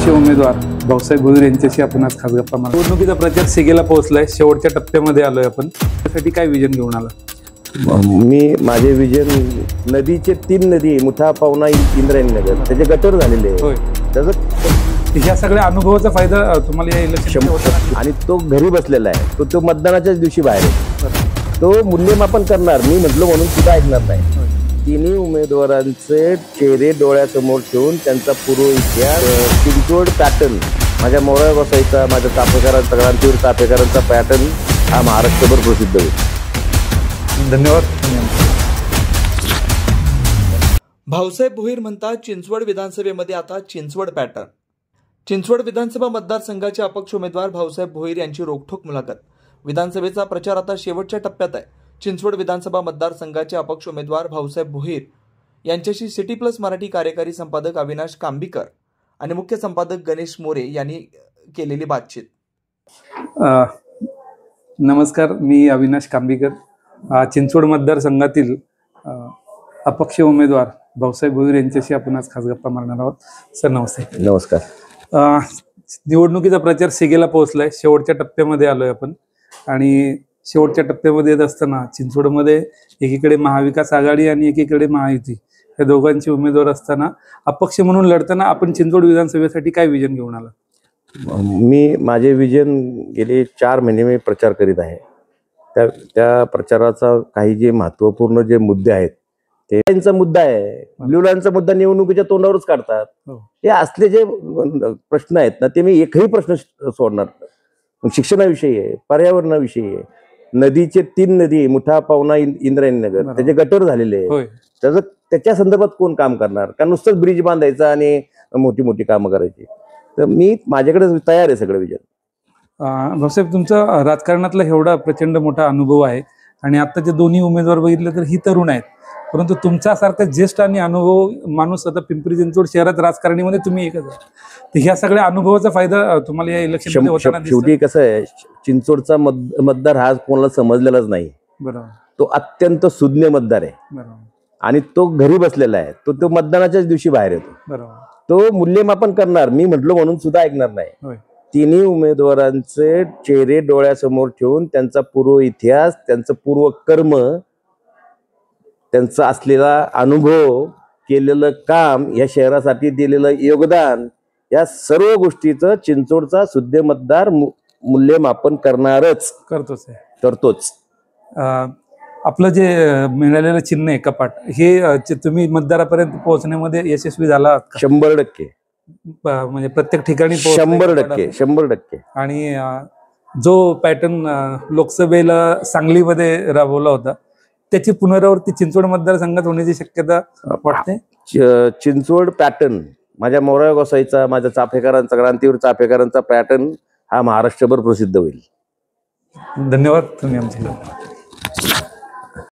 अपक्ष उमेदवार भाऊसाहेब भोईर यांच्याशी आपण आज खास गप्पा मारणार. निवडणुकीचा प्रचार शिगेला पोहोचलाय, शेवटच्या टप्प्यामध्ये आलोय आपण. त्यासाठी काय विजन घेऊन आला? माझे विजन नदीचे 3 नदी मुठा, पावना, इंद्रायणी नगर त्याचे गटर झालेले आहे. त्याचं ह्या सगळ्या अनुभवाचा फायदा तुम्हाला या इलेक्शन आणि तो घरी बसलेला आहे. तो मतदानाच्याच दिवशी बाहेर आहे. तो मूल्यमापन करणार मी म्हटलं म्हणून सुद्धा ऐकणार नाही. तिन्ही उमेदवारांचे चेहरे डोळ्यासमोर ठेवून त्यांचा पूर्व इतिहास, चिंचवड पॅटर्न, माझ्या मोराळ बसायचा, माझ्या चाफेकरांचा, क्रांतीवीर चाफेकरांचा पॅटर्न हा महाराष्ट्रभर प्रसिद्ध होईल. धन्यवाद. भाऊसाहेब भोईर म्हणतात चिंचवड विधानसभेमध्ये आता चिंचवड पॅटर्न. चिंचवड विधानसभा मतदारसंघाचे अपक्ष उमेदवार भाऊसाहेब भोईर यांची रोखठोक मुलाखत. विधानसभेचा प्रचार आता शेवटच्या टप्प्यात आहे. चिंचवड विधानसभा मतदारसंघाचे अपक्ष उमेदवार भाऊसाहेब भोईर यांच्याशी सिटी प्लस मराठी कार्यकारी संपादक अविनाश कांबीकर आणि मुख्य संपादक गणेश मोरे यांनी केलेली बातचीत. नमस्कार, मी अविनाश कांबीकर. चिंचवड मतदारसंघातील अपक्ष उमेदवार भाऊसाहेब भोईर यांच्याशी आपण आज खास गप्पा मारणार आहोत. सर नमस्ते. नमस्कार. निवडणुकीचा प्रचार शिगेला पोहोचलाय, शेवटच्या टप्प्यामध्ये आलोय आपण. आणि शेवटच्या टप्प्यामध्ये येत असताना चिंचवडमध्ये एकीकडे महाविकास आघाडी आणि एकीकडे महायुती या दोघांचे उमेदवार असताना अपक्ष म्हणून लढताना आपण चिंचवड विधानसभेसाठी काय विजन घेऊन आला? माझे विजन गेले 4 महिने मी प्रचार करीत आहे. त्या प्रचाराचा काही जे महत्वपूर्ण जे मुद्दे आहेत ते त्यांचा मुद्दा आहे. ब्ल्यूलांचा मुद्दा निवडणुकीच्या तोंडावरच काढतात. हे असले जे प्रश्न आहेत ना, ते मी एकही प्रश्न सोडणार. शिक्षणाविषयी आहे, पर्यावरणाविषयी आहे, नदीचे 3 नदी मुठा, पावना, इंद्रायणी नगर त्याचे गटर झालेले आहे. त्याच्या संदर्भात कोण काम करणार? का नुसतंच ब्रिज बांधायचा आणि मोठी मोठी कामं करायची? तर मी माझ्याकडे तयार आहे सगळं विजन. भाऊसाहेब, तुमचा राजकारणातला एवढा प्रचंड मोठा अनुभव आहे आणि आता जे दोन्ही उमेदवार बघितले तर ही तरुण आहेत, परंतु तुमच्यासारखा ज्येष्ठ आणि अनुभव माणूस आता पिंपरी चिंचवड शहरात राजकारणामध्ये तुम्ही एकच आहे. तर ह्या सगळ्या अनुभवाचा फायदा तुम्हाला या इलेक्शन शेवटी कसं आहे, चिंचवडचा मतदार हा कोणाला समजलेलाच नाही. बरोबर. तो अत्यंत सुज्ञ मतदार आहे. बरोबर. आणि तो घरी बसलेला आहे. तो मतदानाच्याच दिवशी बाहेर येतो. बरोबर. तो मूल्यमापन करणार मी म्हटलं म्हणून सुद्धा ऐकणार नाही. तिन्ही उमेदवारांचे चेहरे डोळ्यासमोर ठेवून त्यांचा पूर्व इतिहास, त्यांचं पूर्व कर्म, त्यांचा असलेला अनुभव, केलेलं काम, या शहरासाठी दिलेलं योगदान, या सर्व गोष्टीचं चिंचवडचा सुज्ञ मतदार मूल्यमापन करतोच. आपलं जे मिळालेलं चिन्ह आहे कपाट, हे तुम्ही मतदारापर्यंत पोहोचण्यामध्ये यशस्वी झाला? 100%. म्हणजे प्रत्येक ठिकाणी 100%. आणि जो पॅटर्न लोकसभेला सांगलीमध्ये राबवला होता त्याची पुनरावृत्ती चिंचवड मतदारसंघात होण्याची शक्यता वाटते? चिंचवड पॅटर्न, माझ्या मोराळ बसायचा, माझ्या चाफेकरांचा, क्रांतीवीर चाफेकरांचा पॅटर्न हा महाराष्ट्रभर प्रसिद्ध होईल. धन्यवाद. तुम्ही आमच्या